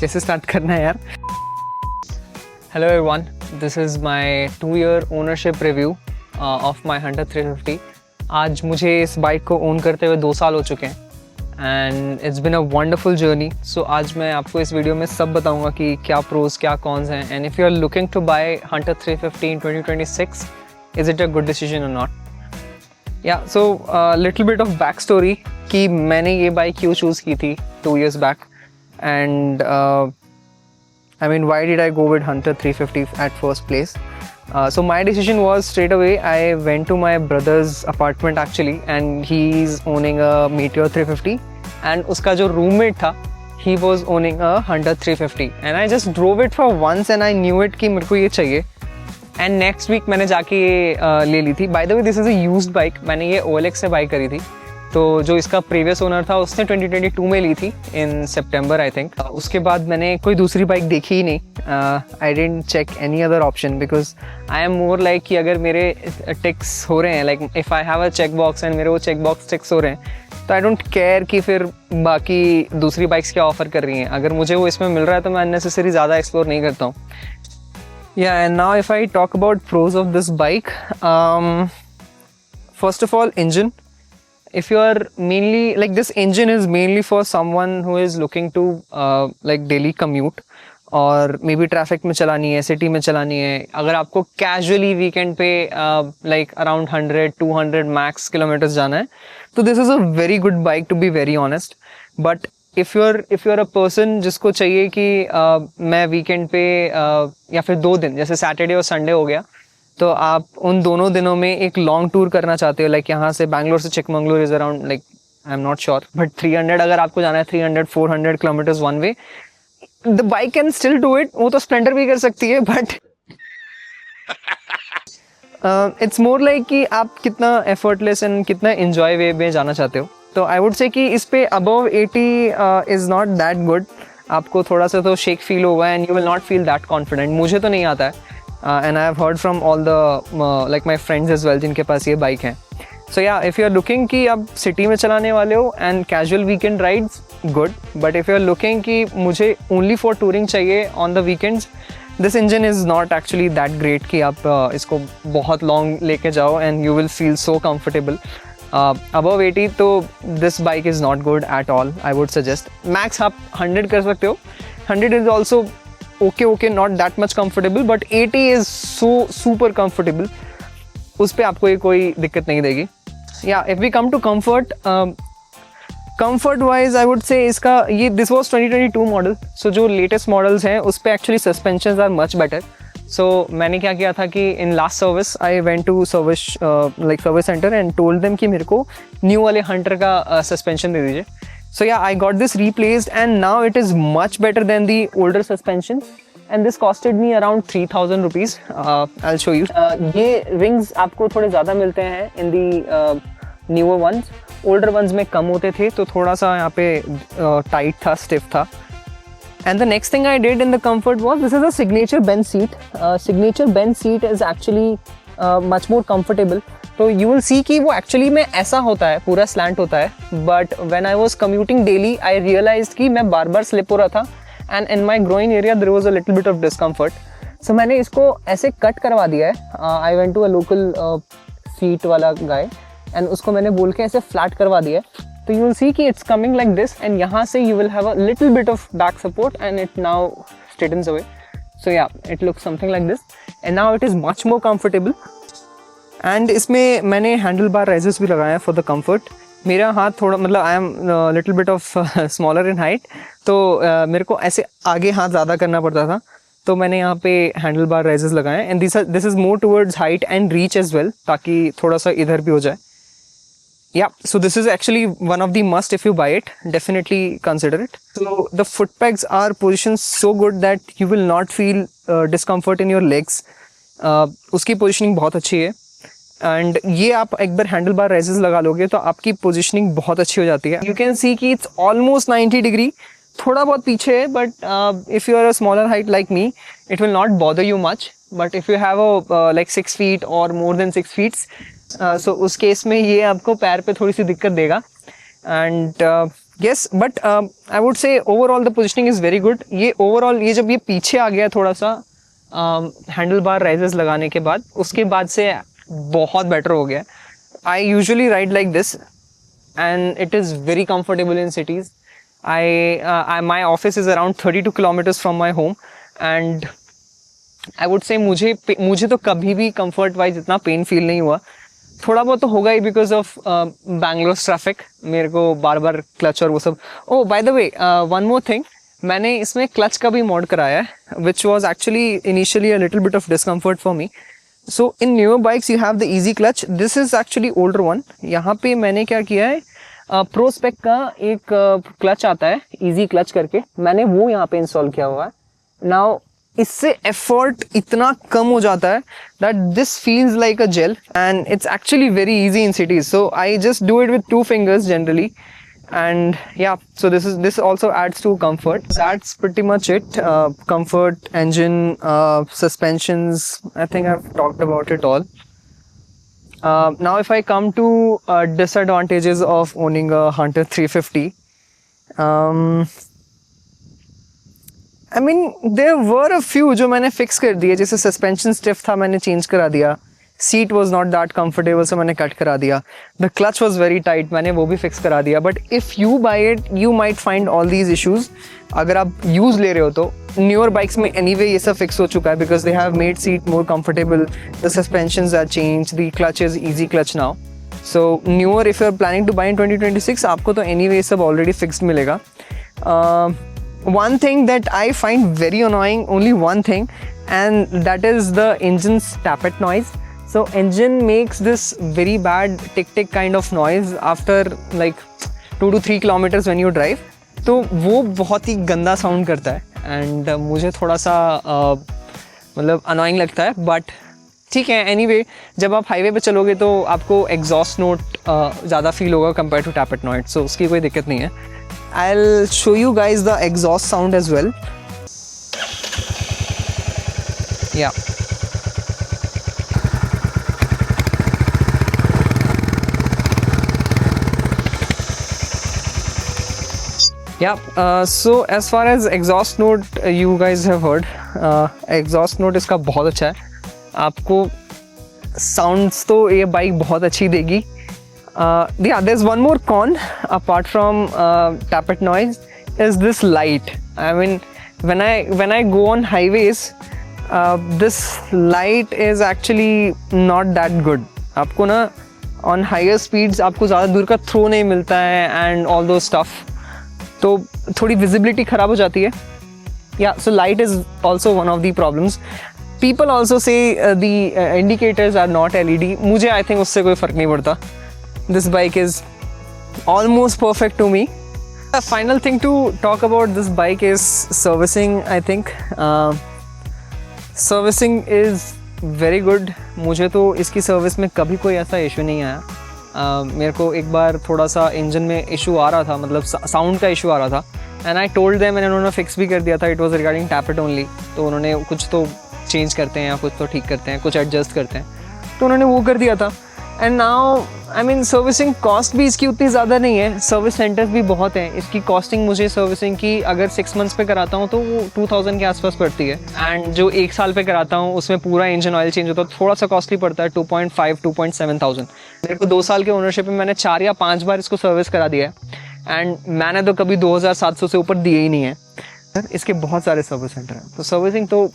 कैसे स्टार्ट करना है यार। Hello everyone, this is my 2-year ownership review of my Hunter 350। आज मुझे इस बाइक को ओन करते हुए 2 साल हो चुके हैं and it's been a wonderful journey. So आज मैं आपको इस वीडियो में सब बताऊंगा कि क्या प्रोज क्या कॉन्स हैं and if you are looking to buy Hunter 350 in 2026, is it a good decision और not. Yeah so little bit of back story कि मैंने ये बाइक क्यों चूज़ की थी 2 years back and I mean, why did I go with Hunter 350 at first place? So my decision was straight away. I went to my brother's apartment actually, and he's owning a Meteor 350. And उसका जो roommate था, he was owning a Hunter 350. And I just drove it for once, and I knew it कि मेरे को ये चाहिए. And next week मैंने जाके ये ले ली थी. By the way, this is a used bike. मैंने ये OLX से buy करी थी. तो जो इसका प्रीवियस ओनर था उसने 2022 में ली थी इन सितंबर आई थिंक। उसके बाद मैंने कोई दूसरी बाइक देखी ही नहीं। I didn't check any other option because I am more like कि अगर मेरे टिक्स हो रहे हैं, like if I have a check box and मेरे वो चेक बॉक्स टिक्स हो रहे हैं तो आई डोंट केयर कि फिर बाकी दूसरी बाइक्स क्या ऑफर कर रही हैं। अगर मुझे वो इसमें मिल रहा है तो मैं अननेसेसरी ज़्यादा एक्सप्लोर नहीं करता हूँ। Yeah and now if I talk about pros of this bike, first of all engine. If you are mainly like this engine is mainly for someone who is looking to like daily commute और may be traffic में चलानी है, city में चलानी है, अगर आपको casually weekend पे लाइक अराउंड 100-200 मैक्स किलोमीटर्स जाना है तो this is a very good bike to be very honest. But if you are a person जिसको चाहिए कि मैं वीकेंड पे या फिर 2 दिन जैसे सैटरडे और संडे हो गया तो आप उन दोनों दिनों में एक लॉन्ग टूर करना चाहते हो, लाइक यहाँ से बैंगलोर से Chikmagalur is around like I am not sure but 300 अगर आपको जाना है 300-400 kilometres one way, the bike can still do it. वो तो स्प्लेंडर भी कर सकती है बट इट्स मोर लाइक कि आप कितना एफर्टलेस एंड कितना एंजॉय वे में जाना चाहते हो. तो आई वुड से कि इस पे above 80 is not that good. आपको थोड़ा सा तो शेक फील होगा and you will not feel that confident. मुझे तो नहीं आता है and I have heard from all the like my friends as well जिनके पास ये बाइक है. So yeah, if you are looking कि आप सिटी में चलाने वाले हो and casual weekend rides, good. But if you are looking कि मुझे only for touring चाहिए on the weekends, this engine is not actually that great कि आप इसको बहुत long लेके जाओ and you will feel so comfortable. Above 80 तो this bike is not good at all. I would suggest max आप 100 कर सकते हो. 100 is also okay, not that much comfortable, but 80 is so super comfortable. उस पे आपको ये कोई दिक्कत नहीं देगी. Yeah, if we come to comfort wise, I would say इसका ये this was 2022 मॉडल. So जो latest मॉडल्स हैं उस पे actually suspensions are much better. So मैंने क्या किया था कि in last service I went to service center and told them कि मेरे को न्यू वाले हंटर का सस्पेंशन दे दीजिए. So yeah, I got this replaced and now it is much better than the older suspension and this costed me around 3,000 rupees. I'll show you. ये rings आपको थोड़े ज़्यादा मिलते हैं in the newer ones. Older ones में कम होते थे तो थोड़ा सा यहाँ पे tight था, stiff था. And the next thing I did in the comfort was this is a signature bench seat. Signature bench seat is actually much more comfortable. तो यू विल सी कि वो एक्चुअली में ऐसा होता है, पूरा स्लैंट होता है. But when I was commuting daily I realised कि मैं बार बार स्लिप हो रहा था and in my groin area there was a little bit of discomfort. So मैंने इसको ऐसे कट करवा दिया है. I went to a local seat वाला गाय एंड उसको मैंने बोल के ऐसे फ्लैट करवा दिया है. तो यू विल सी कि it's coming like this and यहाँ से you will have a little bit of back support and it now straightens away. So yeah it looks something like this and now it is much more comfortable. And इसमें मैंने handle bar rises भी लगाए हैं for the comfort. मेरा हाथ थोड़ा मतलब I am little bit of smaller in height तो मेरे को ऐसे आगे हाथ ज़्यादा करना पड़ता था तो मैंने यहाँ पे हैंडल बार राइजेस लगाए and this is more towards height and reach as well ताकि थोड़ा सा इधर भी हो जाए. Yeah so this is actually one of the must if you buy it, definitely consider it. So the foot pegs are position so good that you will not feel discomfort in your legs. उसकी positioning बहुत अच्छी है and ये आप एक बार handle bar rises लगा लोगे तो आपकी पोजीशनिंग बहुत अच्छी हो जाती है. यू कैन सी कि इट्स ऑलमोस्ट 90 डिग्री, थोड़ा बहुत पीछे है but if you are a smaller height like me it will not bother you much. But if you have a like 6 feet और मोर देन 6 feet सो उस case में ये आपको पैर पे थोड़ी सी दिक्कत देगा. And yes, but I would say overall the positioning is very good. ये overall ये जब ये पीछे आ गया थोड़ा सा हैंडल बार राइजेस लगाने के बाद, उसके बाद से बहुत बेटर हो गया. I usually ride like this and it is very comfortable in cities. My office is around 32 kilometers from my home and I would say मुझे तो कभी भी comfort wise इतना पेन फील नहीं हुआ. थोड़ा बहुत तो होगा ही बिकॉज ऑफ बैंगलोर ट्रैफिक. मेरे को बार बार क्लच और वो सब. Oh by the way one more thing, मैंने इसमें क्लच का भी मॉड कराया है which was actually initially a little bit of discomfort for me. So in newer bikes you have the easy clutch. This is actually older one. यहाँ पे मैंने क्या किया है, प्रो स्पेक का एक क्लच आता है इजी क्लच करके, मैंने वो यहाँ पे इंस्टॉल किया हुआ है. नाउ इससे एफर्ट इतना कम हो जाता है that this feels like a gel and it's actually very easy in cities. So I just do it with 2 fingers generally and yeah, so this also adds to comfort. That's pretty much it. Comfort, engine, suspensions, I think I've talked about it all. Now if I come to disadvantages of owning a Hunter 350, I mean there were a few जो मैंने fix कर दिए. जैसे suspension stiff था, मैंने change करा दिया. Seat was not that comfortable, so मैंने cut करा दिया. The clutch was very tight, मैंने वो भी fix करा दिया. But if you buy it, you might find all these issues. अगर आप use ले रहे हो तो newer bikes में anyway ये सब fix हो चुका है because they have made seat more comfortable. The suspensions are changed. The clutch is easy clutch now. So newer, if you're planning to buy in 2026, आपको तो anyway ये सब already fixed मिलेगा. One thing that I find very annoying, only one thing, and that is the engine's tappet noise. So engine makes this very bad tick kind of noise after like 2 to 3 kilometers when you drive. तो वो बहुत ही गंदा sound करता है and मुझे थोड़ा सा मतलब अनोइंग लगता है. बट ठीक है, एनीवे जब आप हाईवे पे चलोगे तो आपको एग्जॉस्ट नोट ज़्यादा फील होगा कंपेयर टू टैपेट नॉइज, सो उसकी कोई दिक्कत नहीं है. I'll show you guys the exhaust sound as well. Yeah. Yeah, so as far as exhaust note, you guys have heard, exhaust note इसका बहुत अच्छा है. आपको sounds तो ये बाइक बहुत अच्छी देगी. Yeah, there's one more con apart from tappet noise is this light. I mean, when I go on highways, this light is actually not that good. आपको ना on higher speeds आपको ज़्यादा दूर का throw नहीं मिलता है and all those stuff. तो थोड़ी visibility ख़राब हो जाती है. Yeah, so light is also one of the problems. People also say the indicators are not LED. मुझे I think उससे कोई फ़र्क नहीं पड़ता. This bike is almost perfect to me. The final thing to talk about this bike is servicing. I think servicing is very good. मुझे तो इसकी service में कभी कोई ऐसा इशू नहीं आया. मेरे को एक बार थोड़ा सा इंजन में इशू आ रहा था, मतलब साउंड का इशू आ रहा था एंड आई टोल्ड देम, मैंने उन्होंने फिक्स भी कर दिया था. It was regarding tappet only. तो उन्होंने कुछ तो चेंज करते हैं या कुछ तो ठीक करते हैं, कुछ एडजस्ट करते हैं, तो उन्होंने वो कर दिया था. And now I mean servicing cost भी इसकी उतनी ज़्यादा नहीं है. सर्विस सेंटर्स भी बहुत हैं. इसकी कॉस्टिंग मुझे सर्विसिंग की अगर 6 months पे कराता हूँ तो वो 2000 के आसपास पड़ती है. एंड जो 1 साल पे कराता हूँ उसमें पूरा इंजन ऑयल चेंज होता है, थोड़ा सा कॉस्टली पड़ता है, 2.5-2.7 thousand. मेरे को 2 साल के ओनरशिप में मैंने 4 या 5 बार इसको सर्विस करा दिया है एंड मैंने तो कभी 2700 से ऊपर दिए ही नहीं है. इसके बहुत सारे सर्विस सेंटर हैं, तो सर्विसिंग तो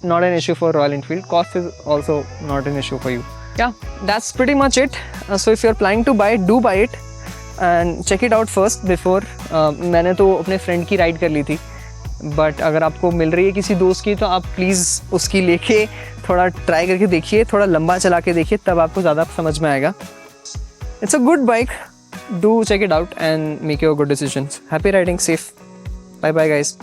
not an issue for Royal Enfield. Cost is also not an issue for you. Yeah, that's pretty much it. So if you're planning to buy it, do buy it and check it out first before. मैंने तो अपने friend की ride कर ली थी, but अगर आपको मिल रही है किसी दोस्त की तो आप प्लीज़ उसकी लेके थोड़ा ट्राई करके देखिए, थोड़ा लंबा चला के देखिए, तब आपको ज़्यादा समझ में आएगा. It's a good bike. Do check it out and make your good decisions. Happy riding, safe. Bye bye guys.